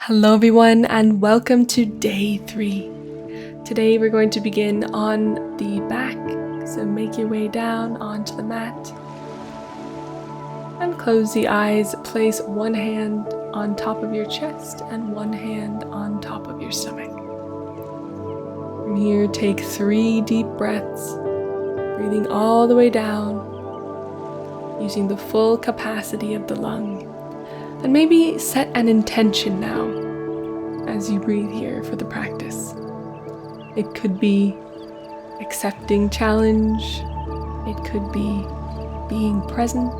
Hello everyone and welcome to day 3. Today we're going to begin on the back, so make your way down onto the mat and close the eyes. Place one hand on top of your chest and one hand on top of your stomach. From here, take 3 deep breaths, breathing all the way down, using the full capacity of the lung. And maybe set an intention now as you breathe here for the practice. It could be accepting challenge. It could be being present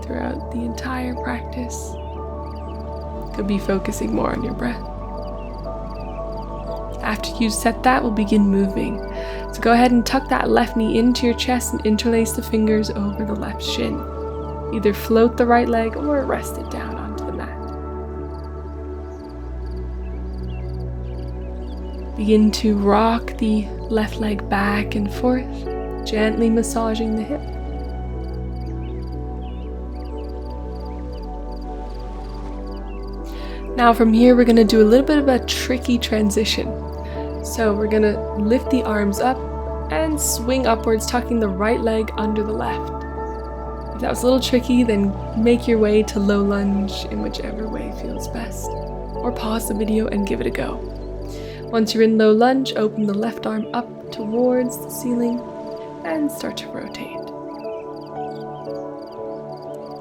throughout the entire practice. It could be focusing more on your breath. After you set that, we'll begin moving. So go ahead and tuck that left knee into your chest and interlace the fingers over the left shin. Either float the right leg or rest it down onto the mat. Begin to rock the left leg back and forth, gently massaging the hip. Now from here, we're going to do a little bit of a tricky transition. So we're going to lift the arms up and swing upwards, tucking the right leg under the left. If that was a little tricky, then make your way to low lunge in whichever way feels best. Or pause the video and give it a go. Once you're in low lunge, open the left arm up towards the ceiling and start to rotate.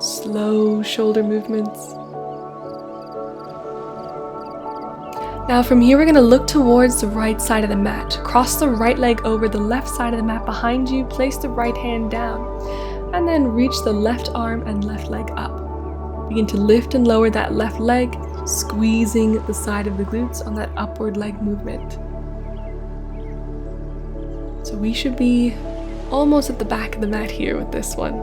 Slow shoulder movements. Now from here, we're going to look towards the right side of the mat. Cross the right leg over the left side of the mat behind you, place the right hand down, and then reach the left arm and left leg up. Begin to lift and lower that left leg, squeezing the side of the glutes on that upward leg movement. So we should be almost at the back of the mat here with this one.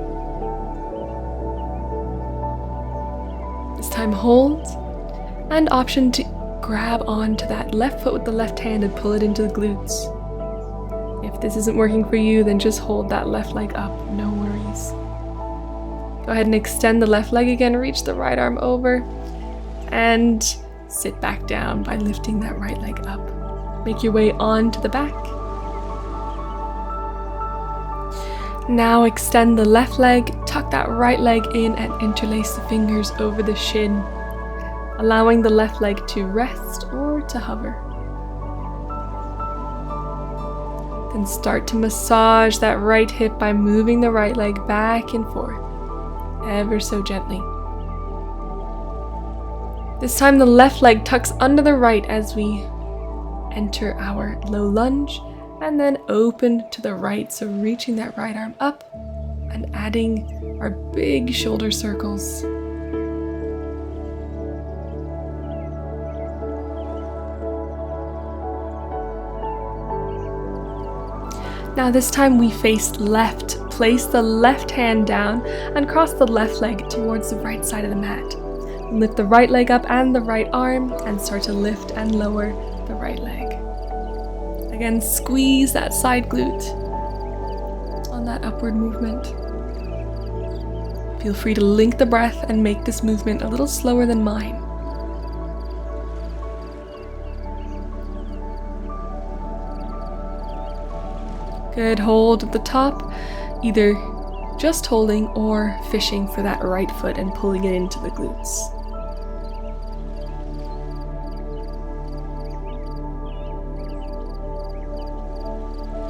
This time hold, and option to grab onto that left foot with the left hand and pull it into the glutes. If this isn't working for you, then just hold that left leg up, no worries. Go ahead and extend the left leg again, reach the right arm over, and sit back down by lifting that right leg up. Make your way onto the back. Now extend the left leg, tuck that right leg in and interlace the fingers over the shin, allowing the left leg to rest or to hover. Then start to massage that right hip by moving the right leg back and forth, ever so gently. This time the left leg tucks under the right as we enter our low lunge, and then open to the right, so reaching that right arm up and adding our big shoulder circles. Now this time we face left. Place the left hand down and cross the left leg towards the right side of the mat. Lift the right leg up and the right arm and start to lift and lower the right leg. Again, squeeze that side glute on that upward movement. Feel free to link the breath and make this movement a little slower than mine. Good, hold at the top, either just holding or fishing for that right foot and pulling it into the glutes.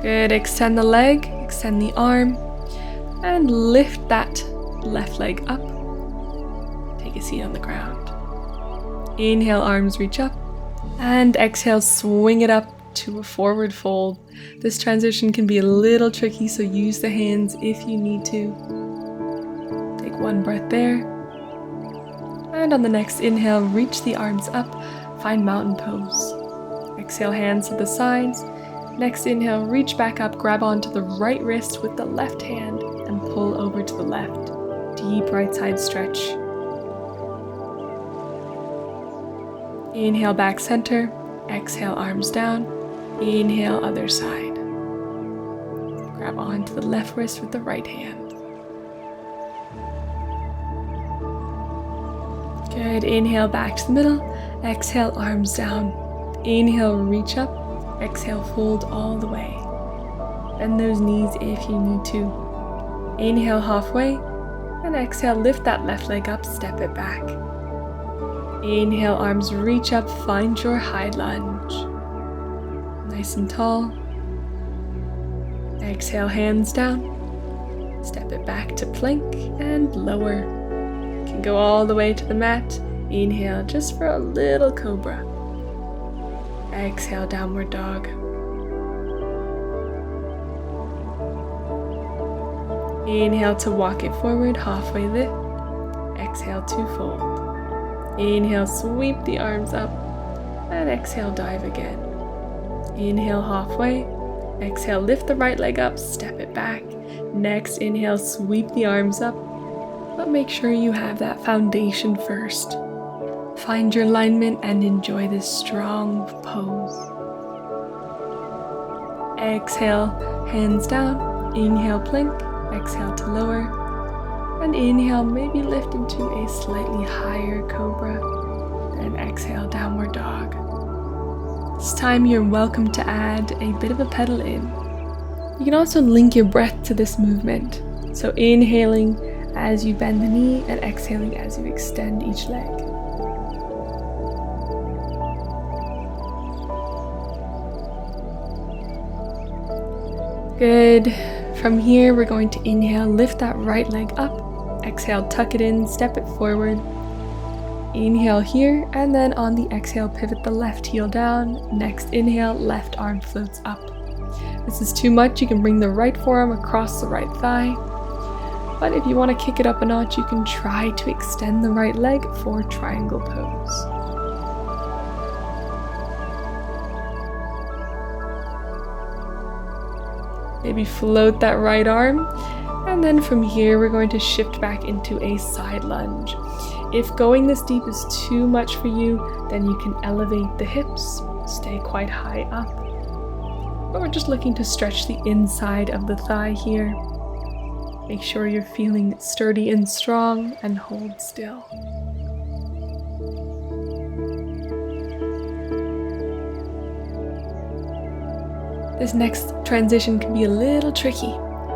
Good, extend the leg, extend the arm, and lift that left leg up. Take a seat on the ground. Inhale, arms reach up, and exhale, swing it up to a forward fold. This transition can be a little tricky, so use the hands if you need to. Take one breath there. And on the next inhale, reach the arms up, find mountain pose. Exhale, hands to the sides. Next inhale, reach back up, grab onto the right wrist with the left hand and pull over to the left. Deep right side stretch. Inhale, back center. Exhale, arms down. Inhale, other side. Grab onto the left wrist with the right hand. Good, inhale back to the middle, exhale arms down. Inhale, reach up, exhale, fold all the way. Bend those knees if you need to. Inhale halfway, and exhale, lift that left leg up, step it back. Inhale, arms reach up, find your high lunge. Nice and tall. Exhale, hands down. Step it back to plank and lower. You can go all the way to the mat. Inhale just for a little cobra. Exhale, downward dog. Inhale to walk it forward, halfway lift. Exhale to fold. Inhale, sweep the arms up. And exhale, dive again. Inhale, halfway. Exhale, lift the right leg up, step it back. Next, inhale, sweep the arms up. But make sure you have that foundation first. Find your alignment and enjoy this strong pose. Exhale, hands down. Inhale, plank. Exhale to lower. And inhale, maybe lift into a slightly higher cobra. And exhale, downward dog. This time you're welcome to add a bit of a pedal in. You can also link your breath to this movement. So inhaling as you bend the knee and exhaling as you extend each leg. Good. From here, we're going to inhale, lift that right leg up. Exhale, tuck it in, step it forward. Inhale here, and then on the exhale, pivot the left heel down. Next inhale, left arm floats up. If this is too much, you can bring the right forearm across the right thigh. But if you want to kick it up a notch, you can try to extend the right leg for triangle pose. Maybe float that right arm. And then from here, we're going to shift back into a side lunge. If going this deep is too much for you, then you can elevate the hips, stay quite high up. But we're just looking to stretch the inside of the thigh here. Make sure you're feeling sturdy and strong, and hold still. This next transition can be a little tricky.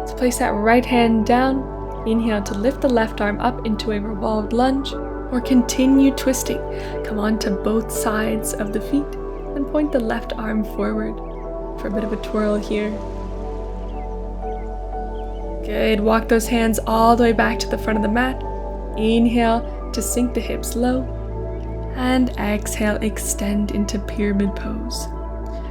So place that right hand down. Inhale to lift the left arm up into a revolved lunge, or continue twisting. Come on to both sides of the feet and point the left arm forward for a bit of a twirl here. Good, walk those hands all the way back to the front of the mat. Inhale to sink the hips low, and exhale, extend into pyramid pose.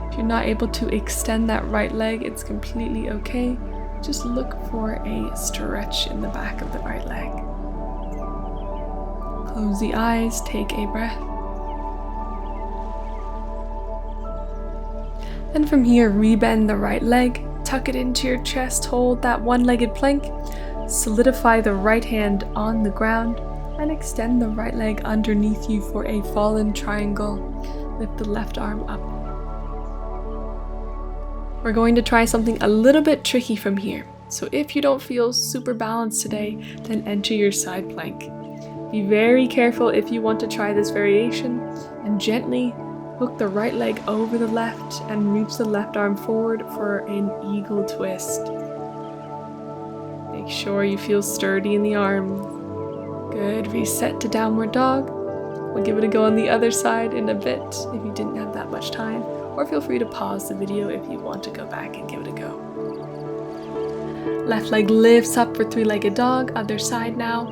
If you're not able to extend that right leg, it's completely okay. Just look for a stretch in the back of the right leg. Close the eyes, take a breath. And from here, rebend the right leg, tuck it into your chest, hold that one-legged plank, solidify the right hand on the ground, and extend the right leg underneath you for a fallen triangle. Lift the left arm up. We're going to try something a little bit tricky from here. So if you don't feel super balanced today, then enter your side plank. Be very careful if you want to try this variation, and gently hook the right leg over the left and reach the left arm forward for an eagle twist. Make sure you feel sturdy in the arm. Good, reset to downward dog. We'll give it a go on the other side in a bit if you didn't have that much time. Or feel free to pause the video if you want to go back and give it a go. Left leg lifts up for three-legged dog, other side now.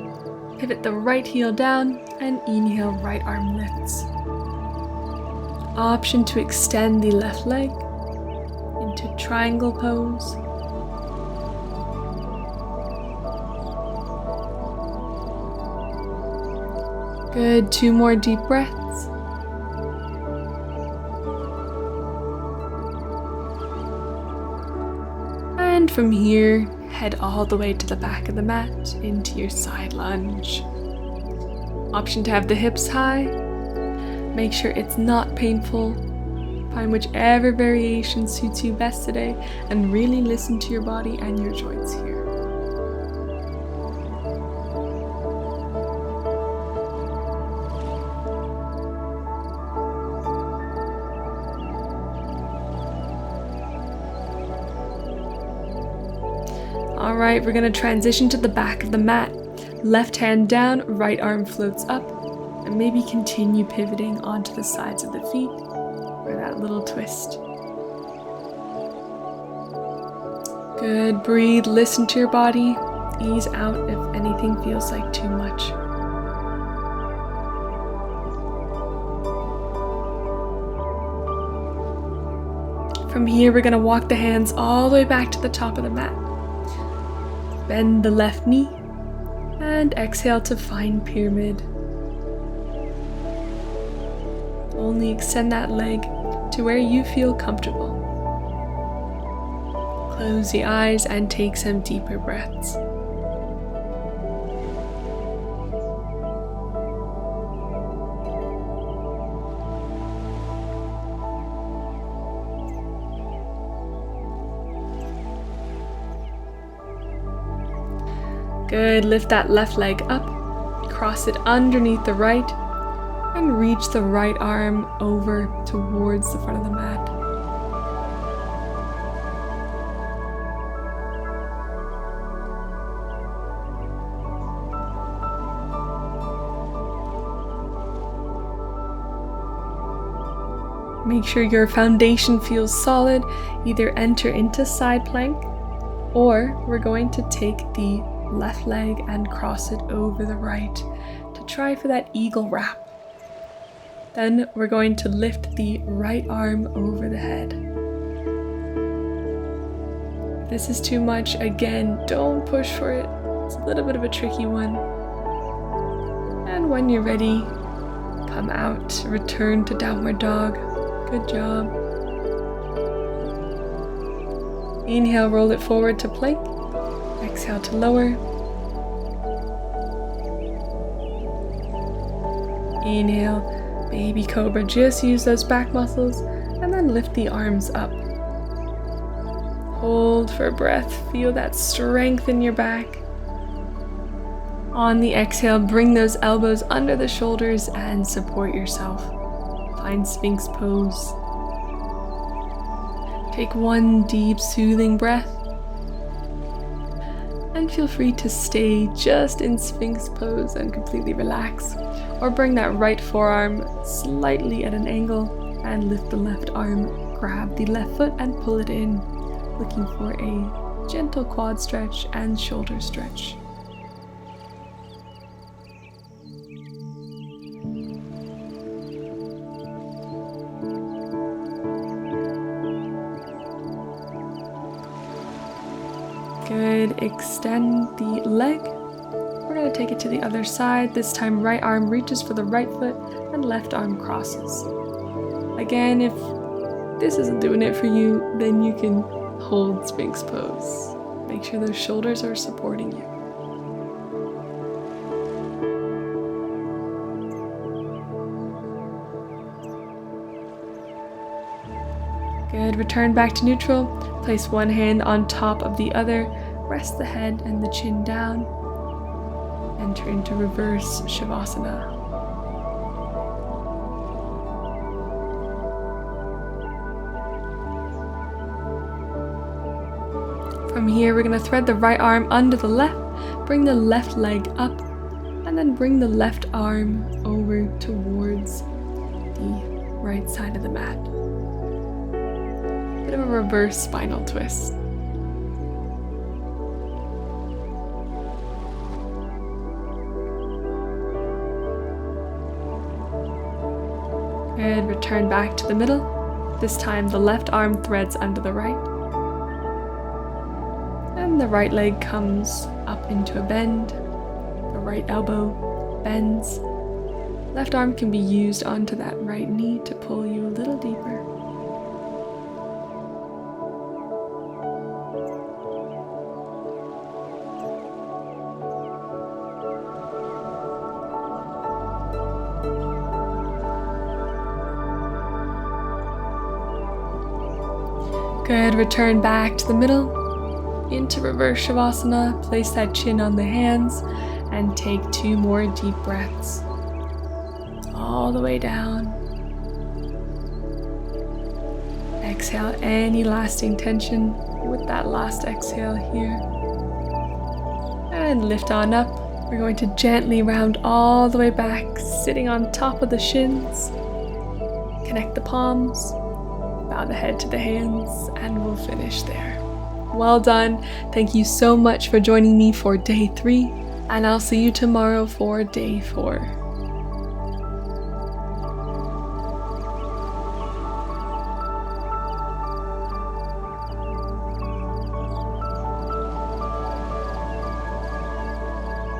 Pivot the right heel down and inhale, right arm lifts. Option to extend the left leg into triangle pose. Good, 2 more deep breaths. And from here, head all the way to the back of the mat into your side lunge. Option to have the hips high. Make sure it's not painful. Find whichever variation suits you best today, and really listen to your body and your joints here. All right, we're gonna transition to the back of the mat. Left hand down, right arm floats up, and maybe continue pivoting onto the sides of the feet for that little twist. Good, breathe, listen to your body. Ease out if anything feels like too much. From here, we're gonna walk the hands all the way back to the top of the mat. Bend the left knee and exhale to find pyramid. Only extend that leg to where you feel comfortable. Close the eyes and take some deeper breaths. Good, lift that left leg up, cross it underneath the right, and reach the right arm over towards the front of the mat. Make sure your foundation feels solid. Either enter into side plank, or we're going to take the left leg and cross it over the right to try for that eagle wrap. Then we're going to lift the right arm over the head. If this is too much, again, don't push for it. It's a little bit of a tricky one. And when you're ready, come out, return to downward dog. Good job. Inhale, roll it forward to plank. Exhale to lower. Inhale, baby cobra. Just use those back muscles and then lift the arms up. Hold for breath. Feel that strength in your back. On the exhale, bring those elbows under the shoulders and support yourself. Find Sphinx pose. Take one deep, soothing breath. And feel free to stay just in Sphinx pose and completely relax. Or bring that right forearm slightly at an angle and lift the left arm. Grab the left foot and pull it in, looking for a gentle quad stretch and shoulder stretch. Good, extend the leg. We're going to take it to the other side. This time right arm reaches for the right foot and left arm crosses. Again, if this isn't doing it for you, then you can hold Sphinx pose. Make sure those shoulders are supporting you. Good, return back to neutral. Place one hand on top of the other. Rest the head and the chin down. Enter into reverse Shavasana. From here, we're going to thread the right arm under the left, bring the left leg up, and then bring the left arm over towards the right side of the mat. Bit of a reverse spinal twist. Good, return back to the middle. This time the left arm threads under the right. And the right leg comes up into a bend. The right elbow bends. Left arm can be used onto that right knee to pull you a little deeper. Good, return back to the middle, into reverse Shavasana, place that chin on the hands, and take 2 more deep breaths. All the way down. Exhale any lasting tension with that last exhale here. and lift on up. We're going to gently round all the way back, sitting on top of the shins. Connect the palms, bow the head to the hands, and we'll finish there. Well done. Thank you so much for joining me for day 3, and I'll see you tomorrow for day 4.